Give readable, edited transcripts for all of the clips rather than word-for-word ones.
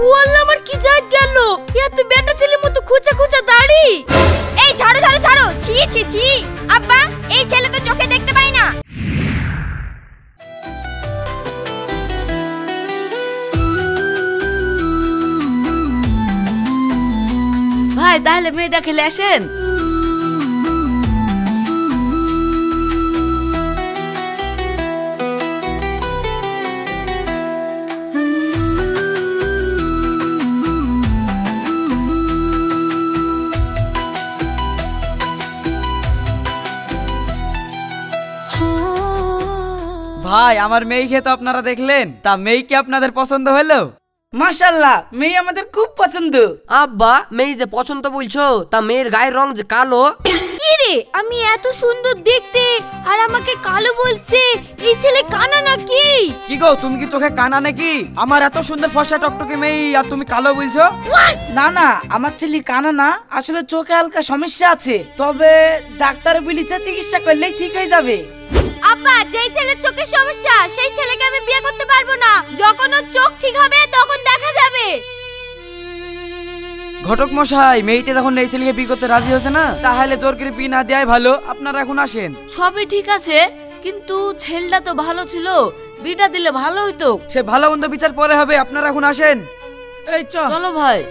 ওয়াল্লাহ আমার কি জাত গেল, এত বেটা ছেলের মতো খুঁচা খুঁচা দাড়ি। এই ছাড়ো ছাড়ো ছাড়ো, ছি ছি ছি। আব্বা, এই ছেলে তো চোখে দেখতে পাই না। ভাই তাহলে মেয়েটা খেলে আসেন। ভাই আমার মেয়েকে তো আপনারা দেখলেন, তা মেয়ে কি আপনাদের পছন্দ হলো? মাশাআল্লাহ, মেয়ে আমাদের খুব পছন্দ। আব্বা, মেয়ে যে পছন্দ বলছো, তা মেয়ের গায়ের রং যে কালো। কি রে, আমি এত সুন্দর দেখতে আর আমাকে কালো বলছে, এই ছেলে কানা নাকি? কি গো, তুমি কি চোখে কানা নাকি? আমার এত সুন্দর ফর্সা টকটকে মেয়ে আর তুমি কালো বলছো? না না, আমার ছেলে কানা না, আসলে চোখে হালকা সমস্যা আছে, তবে ডাক্তার বলেছে চিকিৎসা করলেই ঠিক হয়ে যাবে। আব্বা, যেই ছেলের চোখের সমস্যা সেই ছেলেকে আমি বিয়ে করতে পারবো না। যখন ওর চোখ ঠিক হবে তখন দেখা যাবে। ঘটক মশাই, মেয়েতে যখন এই ছেলেকে বিয়ে করতে রাজি হয়েছে না, তাহলে জোরকে বিয়ে না দেওয়াই ভালো। আপনারা এখন আসেন। সবই ঠিক আছে, কিন্তু ছেলেটা তো ভালো ছিল, বিটা দিলে ভালো হইতো। সে ভালো মন্দ বিচার পরে হবে, আপনারা এখন আসেন। এই চলো ভাই।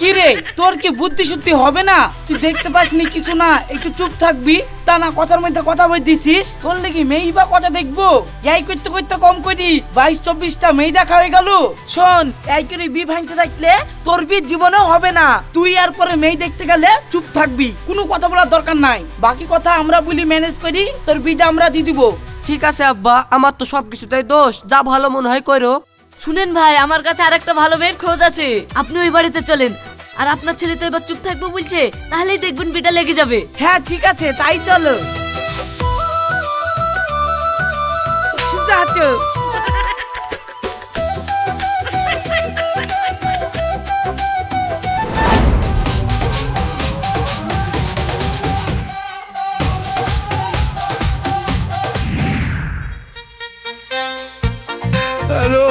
কি রে, তোর কি বুদ্ধি শুদ্ধি হবে না? তুই দেখতে পাসনি কিছু না, একটু চুপ থাকবি। তা না কথার মধ্যে কথা বই দিছিস, তোর নাকি মেয়ে বা কথা দেখবো? এই করতে করতে কম করি 22-24টা মেয়ে দেখা হয়ে গেল। শোন, এই করে বি ভাঙতে থাকলে তোর বি জীবনেও হবে না। তুই আর পরে মেয়ে দেখতে গেলে চুপ থাকবি, কোনো কথা বলার দরকার নাই। বাকি কথা আমরা বলি ম্যানেজ করি, তোর বিটা আমরা দিয়ে দিব। ঠিক আছে আব্বা, আমার তো সবকিছুতেই দোষ, যা ভালো মনে হয় করো। শুনেন ভাই, আমার কাছে আরেকটা ভালো মেয়ের খোঁজ আছে, আপনি ওই বাড়িতে চলেন। আর আপনার ছেলে তো এবার চুপ থাকবে বলছে, তাহলেই দেখবেন বিটা লেগে যাবে। হ্যাঁ ঠিক আছে, তাই চলো। যাচ্ছো। হ্যালো।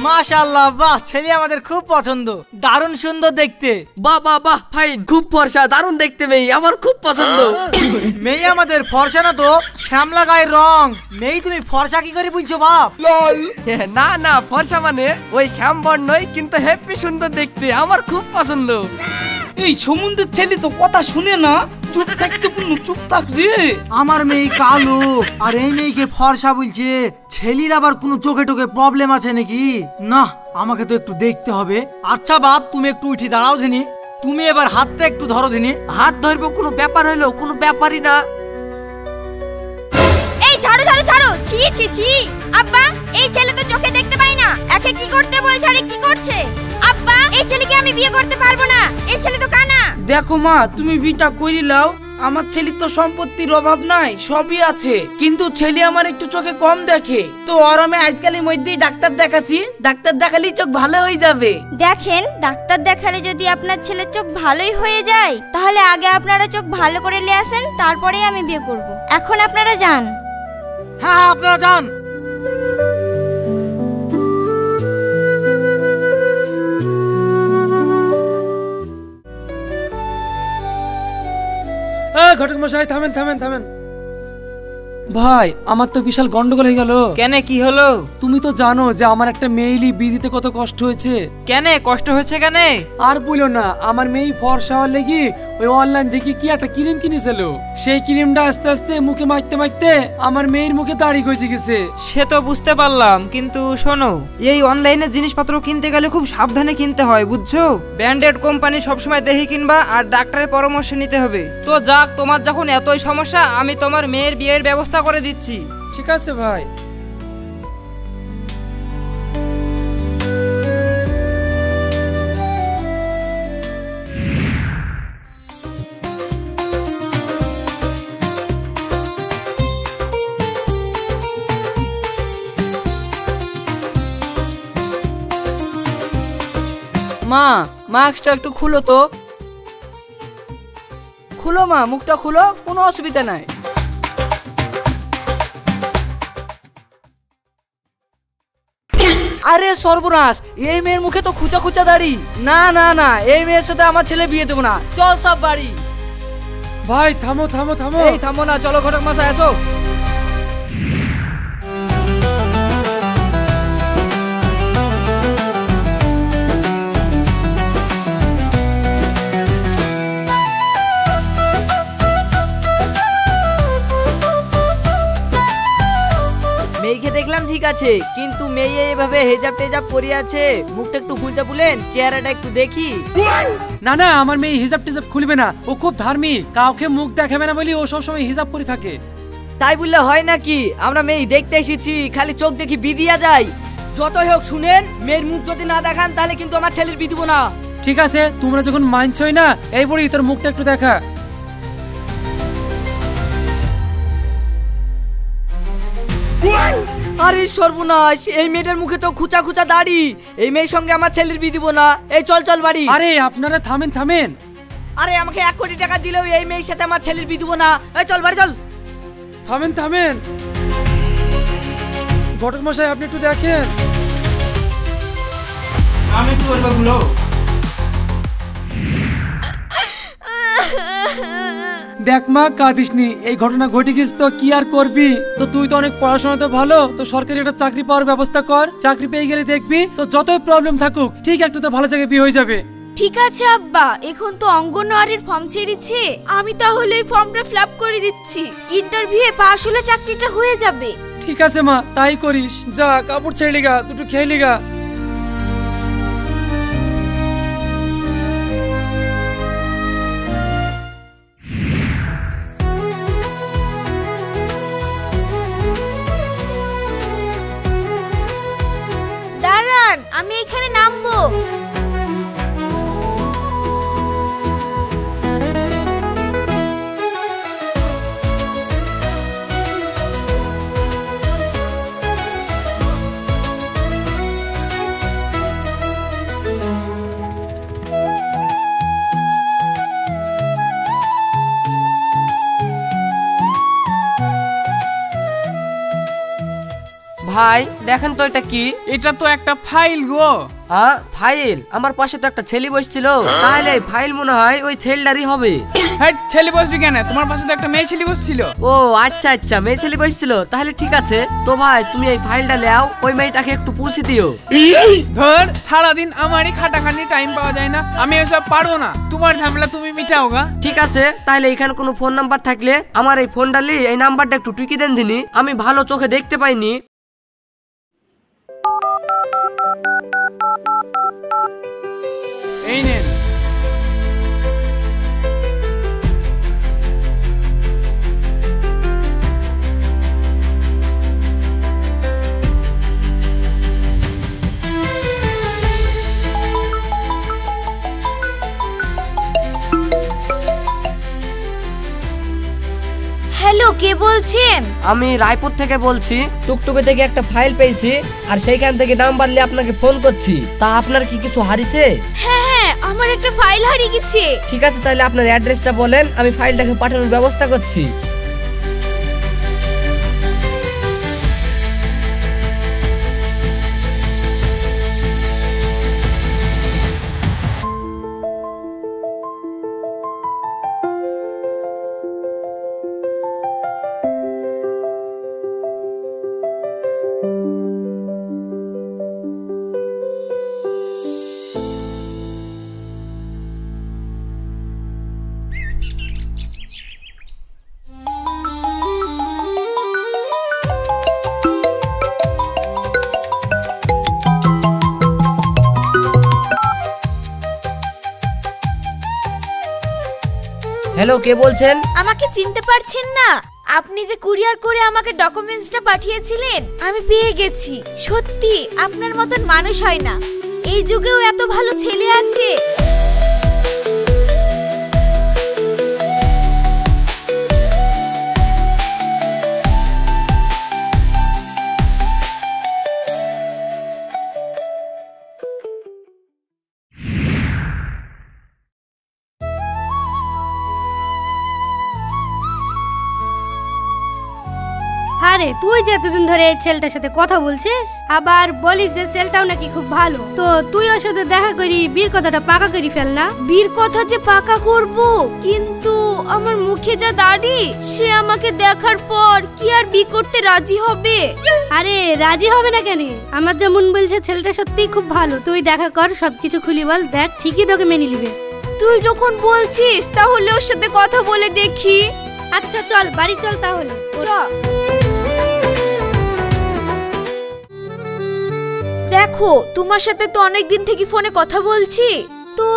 মাশাআল্লাহ, বাহ, ছেলে আমাদের খুব পছন্দ, দারুণ সুন্দর দেখতে। বাহ বাহ বাহ, ফাইন, খুব ফর্সা, দারুণ দেখতে মেয়ে, আমার খুব পছন্দ। মেয়ে আমাদের ফর্সা না তো শ্যামলা গায়ের রং। মেয়ে তুমি ফর্সা কি করে বুঝছো বাপ? না না, ফর্সা মানে ওই শ্যাম বর্ণই, কিন্তু হেপি সুন্দর দেখতে, আমার খুব পছন্দ। এই সমুদ্রের ছেলে তো কথা শুনে না, চুপ থাকতে বললো, চুপ থাক রে। আমার মেয়ে কালো আর এই মেয়েকে ফর্সা বলছে। ছেলের আবার কোনো চোখে টোকে প্রবলেম আছে নাকি? না, আমাকে তো একটু দেখতে হবে। আচ্ছা বাপ, তুমি একটু উঠে দাঁড়াও দিনি, তুমি এবার হাতটা একটু ধরো দিনি। হাত ধরবো কোনো ব্যাপার হইলো? কোনো ব্যাপারই না। এই ছাড়ো ছাড়ো ছাড়ো, ছি ছি ছি। আব্বা, এই ছেলে তো চোখে দেখতে পাই না, একে কি করতে বলছে আর কি করছে? আব্বা, এই ছেলেকে আমি বিয়ে করতে পারবো না, এই ছেলে তো কানা। দেখো মা, তুমি বিটা করি লাও। আমার ছেলের তো সম্পত্তির অভাব নাই, সবই আছে, কিন্তু ছেলে আমার একটু চোখে কম দেখে। তো আর আমি আজকালের মধ্যেই ডাক্তার দেখাচ্ছি, ডাক্তার দেখালেই চোখ ভালো হয়ে যাবে। দেখেন, ডাক্তার দেখালে যদি আপনার ছেলের চোখ ভালোই হয়ে যায়, তাহলে আগে আপনারা চোখ ভালো করে নিয়ে আসেন, তারপরেই আমি বিয়ে করব। এখন আপনারা যান। হ্যাঁ হ্যাঁ, আপনারা যান। ঘটক মশাই, থামেন থামেন থামেন। ভাই আমার তো বিশাল গন্ডগোল হয়ে গেল। কেন, কি হলো? তুমি তো জানো যে আমার একটা মেয়েলি বিয়ে দিতে কত কষ্ট হয়েছে। কেন কষ্ট হয়েছে কেন? আর বলো না, আমার মেয়ে ফর্সা হওয়ার লেগে ওই অনলাইন দেখি কি একটা ক্রিম কিনেছিল। সেই ক্রিমটা আস্তে আস্তে মুখে মাখতে মাখতে আমার মেয়ের মুখে দাড়ি গজে গেছে। সে তো বুঝতে পারলাম, কিন্তু শোনো, এই অনলাইনে জিনিসপত্র কিনতে গেলে খুব সাবধানে কিনতে হয়, বুঝছো? ব্র্যান্ডেড কোম্পানি সবসময় দেখে কিনবা, আর ডাক্তারের পরামর্শ নিতে হবে। তো যাক, তোমার যখন এতই সমস্যা, আমি তোমার মেয়ের বিয়ের ব্যবস্থা করে দিচ্ছি। ঠিক আছে ভাই। মা, মাস্কটা একটু খুলো তো। খুলো মা, মুখটা খুলো, কোনো অসুবিধা নাই। আরে সর্বনাশ, এই মেয়ের মুখে তো খুচা খুচা দাড়ি। না না না, এই মেয়ের সাথে আমার ছেলে বিয়ে দেবো না। চল সব বাড়ি। ভাই থামো থামো থামো। এই থামো না, চলো ঘটক মশাই আসো। মেয়েকে দেখলাম ঠিক আছে, কিন্তু মেয়ে এইভাবে হেজাব টেজাব পরে আছে, মুখটা একটু খুলতে বলেন, চেহারাটা একটু দেখি। না না, আমার মেয়ে হিজাব টিজাব খুলবে না। ও খুব ধার্মিক, কাউকে মুখ দেখাবে না বলি ও সবসময় হিজাব পরে থাকে। তাই বললে হয় নাকি? আমরা মেয়ে দেখতে এসেছি, খালি চোখ দেখি বিদিয়া যায়। যতই হোক শুনেন, মেয়ের মুখ যদি না দেখান তাহলে কিন্তু আমার ছেলের বিয়ে দিব না। ঠিক আছে, তোমরা যখন মানছই না, এই বলি তোর মুখটা একটু দেখা। আরে সর্বনাশ, এই মেয়েটার মুখে তো খুচা খুচা দাড়ি। এই মেয়ের সঙ্গে আমার ছেলের বিয়ে দিব না। এই চল চল বাড়ি। আরে আপনারা থামেন থামেন। আরে আমাকে 1 কোটি টাকা দিলেও এই মেয়ের সাথে আমার ছেলের বিয়ে দিব না। এই চল বাড়ি চল। থামেন থামেন। ঘটক মশাই আপনি একটু দেখেন। আমি কি করবো গুলো? দেখ মা, কাঁদিসনি। এই ঘটনা ঘটে গেছে তো কি আর করবি? তো তুই তো অনেক পড়াশোনাতে ভালো, তো সরকারি একটা চাকরি পাওয়ার ব্যবস্থা কর। চাকরি পেয়ে গেলে দেখবি তো যতই প্রবলেম থাকুক, ঠিক একটা তো ভালো জায়গায় বিয়ে হয়ে যাবে। ঠিক আছে আব্বা, এখন তো অঙ্গনওয়াড়ির ফর্ম ছেড়েছে, আমি তাহলে এই ফর্মটা ফিল আপ করে দিচ্ছি। ইন্টারভিউয়ে পাশ হলে চাকরিটা হয়ে যাবে। ঠিক আছে মা, তাই করিস। যা কাপড় ছেড়ে গা, দুটো খেয়ে গা। দাঁড়ান, আমি এখানে নামবো। ভাই দেখেন তো এটা কি? এটা তো একটা ফাইল গো। ফাইল? আমার পাশে তো একটা ছেলে বসছিল, তাহলে এই ফাইল মনে হয় ওই ছেলেটারই হবে। হ্যাঁ, ছেলে বসবি কেন? তোমার পাশে তো একটা মেয়ে ছেলে বসছিল। ও আচ্ছা আচ্ছা, মেয়ে ছেলে বসছিল, তাহলে ঠিক আছে। তো ভাই তুমি এই ফাইলটা নাও, ওই মেয়েটাকে একটু পৌঁছে দিও। ধর, সারাদিন আমারই খাটাখানি টাইম পাওয়া যায় না, আমি এসব পারবো না। তোমার ঝামেলা তুমি মিটাও গা। ঠিক আছে, তাহলে এখানে কোনো ফোন নাম্বার থাকলে আমার এই ফোনটা লি, এই নাম্বারটা একটু টুকি দেন দিনি, আমি ভালো চোখে দেখতে পাইনি। এই নেন। হ্যালো, কে বলছেন? আমি রায়পুর থেকে বলছি। টুকটুকে থেকে একটা ফাইল পেয়েছি, আর সেইখান থেকে নাম্বার নিয়ে আপনাকে ফোন করছি। তা আপনার কি কিছু হারিয়েছে? হ্যাঁ হ্যাঁ, আমার একটা ফাইল হারিয়ে গেছে। ঠিক আছে, তাহলে আপনার অ্যাড্রেসটা বলেন, আমি ফাইলটাকে পাঠানোর ব্যবস্থা করছি। হ্যালো, কে বলছেন? আমাকে চিনতে পারছেন না? আপনি যে কুরিয়ার করে আমাকে ডকুমেন্টসটা পাঠিয়েছিলেন, আমি পেয়ে গেছি। সত্যি আপনার মতন মানুষ হয় না, এই যুগেও এত ভালো ছেলে আছে। আরে তুই যে এতদিন ধরে এই ছেলেটার সাথে কথা বলছিস, আবার বলিস যে ছেলেটাও নাকি খুব ভালো, তো তুই ওর সাথে দেখা করি বিয়ের কথাটা পাকা করি ফেল না। বীর কথা যে পাকা করব, কিন্তু আমার মুখে যা দাড়ি, সে আমাকে দেখার পর কি আর বিয়ে করতে রাজি হবে? আরে রাজি হবে না কেন? আমার যেমন বলছে ছেলেটা সত্যিই খুব ভালো, তুই দেখা কর, সবকিছু খুলি বল, দেখ ঠিকই তোকে মেনে নিবে। তুই যখন বলছিস তাহলে ওর সাথে কথা বলে দেখি। আচ্ছা চল বাড়ি চল তাহলে। চল। দেখো, তোমার সাথে তো অনেক দিন থেকে ফোনে কথা বলছি, তো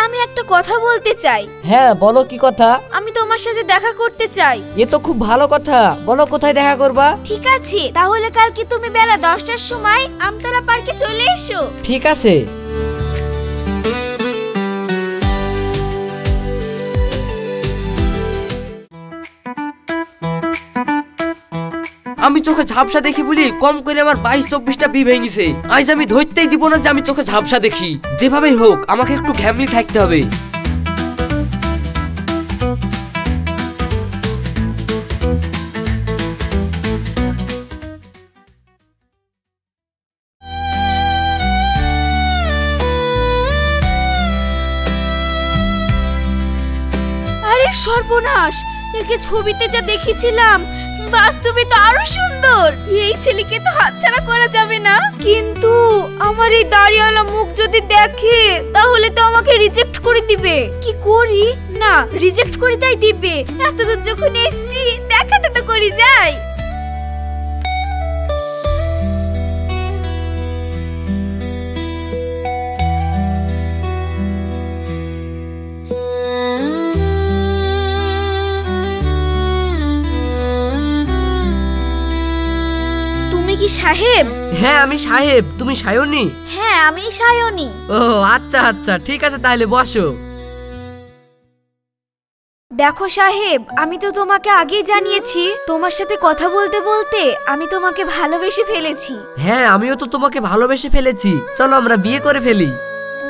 আমি একটা কথা বলতে চাই। হ্যাঁ বলো, কি কথা? আমি তোমার সাথে দেখা করতে চাই। এ তো খুব ভালো কথা, বলো কোথায় দেখা করবা? ঠিক আছে, তাহলে কালকে তুমি বেলা 10টার সময় আমতলা পার্কে চলে এসো। ঠিক আছে। আমি চোখে ঝাপসা দেখি বলি কম করে আমার 22-24টা বি ভেঙেছে। আজ আমি ধরতেই দিব না যে আমি চোখে ঝাপসা দেখি। যেভাবেই হোক আমাকে একটু ঘ্যামলি থাকতে হবে। আরে সর্বনাশ, একে ছবিতে যা দেখেছিলাম বাস্তবে তো আরো সুন্দর। এই ছেলেকে তো হাতছাড়া করা যাবে না, কিন্তু আমার এই দাড়িওয়ালা মুখ যদি দেখে তাহলে তো আমাকে রিজেক্ট করে দিবে। কি করি? না, রিজেক্ট করে তাই দিবে। এতদূর যখন এসেছি দেখাটা তো করি যাই। কি সাহেব? হ্যাঁ আমি সাহেব, তুমি সায়নী? হ্যাঁ আমি সায়নী। ও আচ্ছা আচ্ছা, ঠিক আছে তাহলে বসো। দেখো সাহেব, আমি তো তোমাকে আগেই জানিয়েছি, তোমার সাথে কথা বলতে বলতে আমি তোমাকে ভালোবেসে ফেলেছি। হ্যাঁ আমিও তো তোমাকে ভালোবেসে ফেলেছি, চলো আমরা বিয়ে করে ফেলি।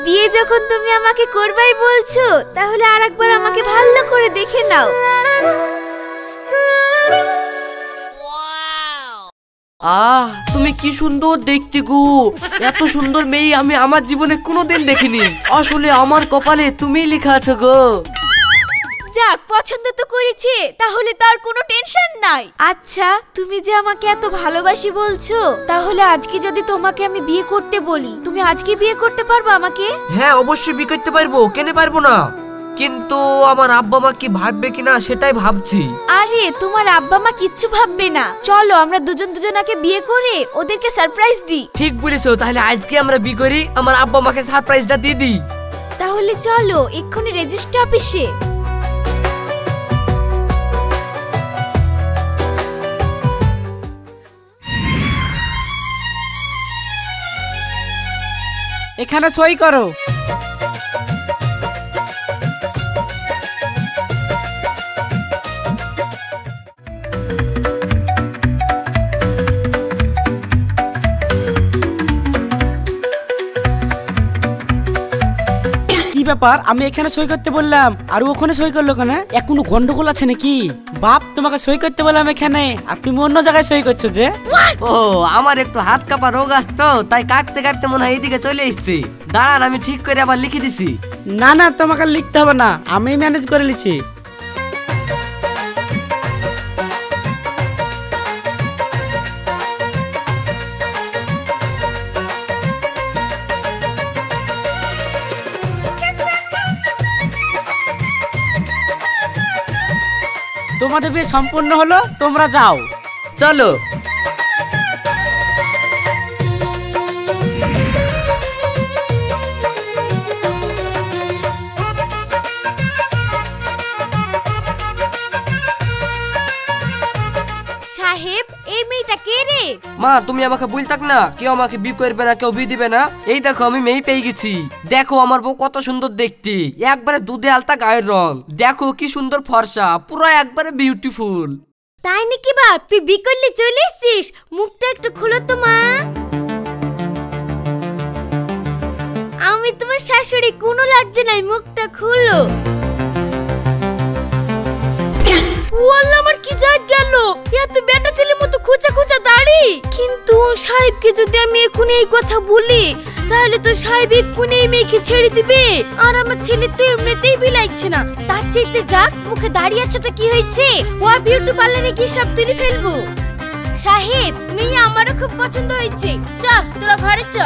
বিয়ে যখন তুমি আমাকে করবাই বলছো, তাহলে আরেকবার আমাকে ভালো করে দেখে নাও। আহ তুমি কি সুন্দর দেখতে গো, এত সুন্দর মেয়ে আমি আমার জীবনে কোনোদিন দেখিনি। আসলে আমার কপালে তুমিই লেখা আছো গো। যাক, পছন্দ তো করেছে, তাহলে তার কোনো টেনশন নাই। আচ্ছা, তুমি যে আমাকে এত ভালোবাসি বলছো, তাহলে আজকে যদি তোমাকে আমি বিয়ে করতে বলি, তুমি আজকে বিয়ে করতে পারবে আমাকে? হ্যাঁ অবশ্যই বিয়ে করতে পারবো, কেন পারবো না, কিন্তু আমার আব্বা মা কি ভাববে কিনা সেটাই ভাবছি। আরে তোমার আব্বা মা কিচ্ছু ভাববে না, চলো আমরা দুজন দুজনাকে বিয়ে করে ওদেরকে সারপ্রাইজ দিই। ঠিক বলেছো, তাহলে আজকে আমরা বিয়ে করি, আমার আব্বা মাকে সারপ্রাইজটা দিয়ে দিই। তাহলে চলো এক্ষুনি রেজিস্ট্রি অফিসে। এখানে সই করো। ব্যাপার, আমি এখানে সই করতে বললাম আর ওখানে সই করলো কেন? কোনো গন্ডগোল আছে নাকি? বাপ তোমাকে সই করতে বললাম এখানে, আর তুমি অন্য জায়গায় সই করছো যে? ও আমার একটু হাত কাঁপা রোগ আসতো, তাই কাটতে কাটতে মনে হয় এইদিকে চলে এসেছি। দাঁড়ান আমি ঠিক করে আবার লিখে দিছি। না না, তোমাকে লিখতে হবে না, আমি ম্যানেজ করে লিছি। তোমাদের বিয়ে সম্পূর্ণ হলো, তোমরা যাও। চলো। সাহেব এই মেয়েটা কে রে? মা তুমি আমাকে বলতাক না কেউ আমাকে বি করবে না, কেউ বি দিবে না। এই দেখো আমি মেয়ে পেয়ে গেছি। দেখো আমার বউ কত সুন্দর দেখতে, একবারে দুধে আলতা গায়ের রং, দেখো কি সুন্দর ফর্সা, পুরো একবারে বিউটিফুল। তাই নাকি বাপ, তুই বি করলে চলে এসেছিস? মুখটা একটু খুলো তো মা। আমি তোমার শাশুড়ি, কোনো লাগছে নাই, মুখটা খুলো। ওয়াল্লাহ আমার কি জাত গেল, এত বেটা ছেলের মতো খোঁচা খোঁচা দাড়ি। কিন্তু সাহেবকে যদি আমি এখন এই কথা বলি তাহলে তো সাহেব এক্ষুনি এই মেয়েকে ছেড়ে দিবে, আর আমার ছেলে তো এমনিতেই বিলাইছে না। তার চাইতে যাক, মুখে দাঁড়িয়ে আছে তো কি হয়েছে, ও বিউটি পার্লারে গিয়ে সব তুলে ফেলবো। সাহেব মেয়ে আমারও খুব পছন্দ হয়েছে, চ তোরা ঘরে চ।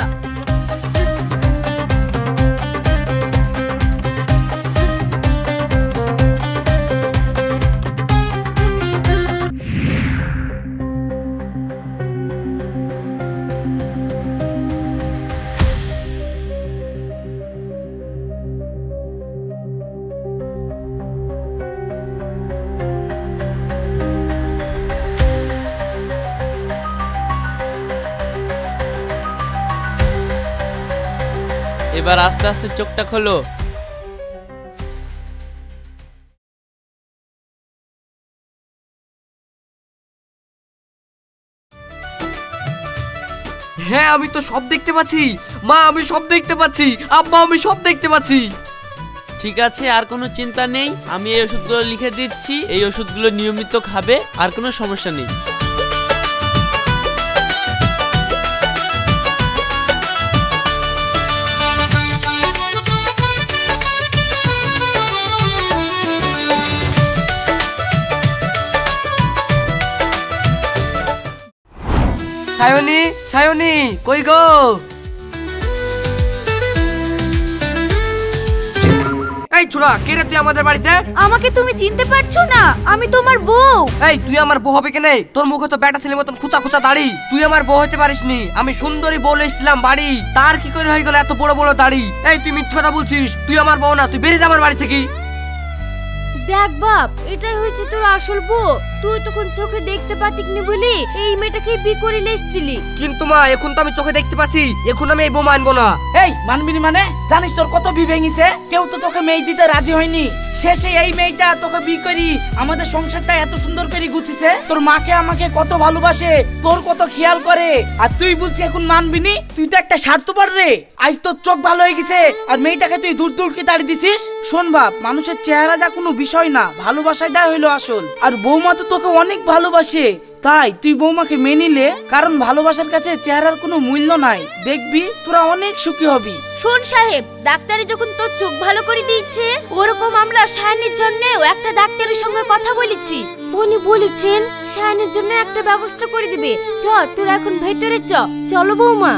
এবার আস্তে আস্তে চোখটা খোলো। হ্যাঁ আমি তো সব দেখতে পাচ্ছি মা, আমি সব দেখতে পাচ্ছি, আব্বা আমি সব দেখতে পাচ্ছি। ঠিক আছে, আর কোনো চিন্তা নেই, আমি এই ওষুধগুলো লিখে দিচ্ছি, এই ওষুধগুলো নিয়মিত খাবে, আর কোনো সমস্যা নেই। সায়নী, সায়নী কই গো? এই ছোড়া, কে রে তুই আমাদের বাড়িতে? আমাকে তুমি চিনতে পারছো না? আমি তোমার বউ। এই তুই আমার বউ হবে কেনে? তোর মুখে তো বেটা ছেলের মতন খুচা খুচা দাড়ি, তুই আমার বউ হতে পারিসনি। আমি সুন্দরী বলে এসেছিলাম বাড়ি, তার কি করে হয়ে গেল এত বড় বড় দাড়ি? এই তুই মিথ্যা কথা বলছিস, তুই আমার বউ না, তুই বেরিয়ে যা আমার বাড়ি থেকে। দেখ বাপ, এটাই হয়েছে তোর আসল বউ। তুই তখন চোখে দেখতে পাতিকনি বলি এই মেয়েটাকে বি করে লেসছিলি। কিন্তু মা এখন তো আমি চোখে দেখতে পাচ্ছি, এখন আমি এই বউ মানবো না। এই মানবি না মানে? জানিস তোর কত বি ভেঙেছে, কেউ তো তোকে মেয়ে দিতে রাজি হয়নি। শেষে এই মেয়েটা তোকে বি করি আমাদের সংসারটা এত সুন্দর করে গুছিয়েছে। তোর মাকে আমাকে কত ভালোবাসে, তোর কত খেয়াল করে, আর তুই বলছিস এখন মানবি নি? তুই তো একটা স্বার্থপর রে। আজ তোর চোখ ভালো হয়ে গেছে আর মেয়েটাকে তুই দূর দূর কি তাড়ি দিছিস। শোন বাপ, মানুষের চেহারা যা কোনো বিষয় না, ভালোবাসায় দেয় হইলো আসল। আর বৌমা তো তোকে অনেক ভালোবাসে, তাই তুই বৌমাকে মেনে নিলে, কারণ ভালোবাসার কাছে চেহারার কোনো মূল্য নাই। দেখবি তোরা অনেক সুখী হবি। শোন সাহেব, ডাক্তারে যখন তোর চোখ ভালো করে দিয়েছে, ওরকম আমরা শায়নের জন্যও একটা ডাক্তারের সঙ্গে কথা বলেছি। উনি বলেছেন শায়নের জন্য একটা ব্যবস্থা করে দিবে। চ তোরা এখন ভেতরে চ। চলো বৌমা।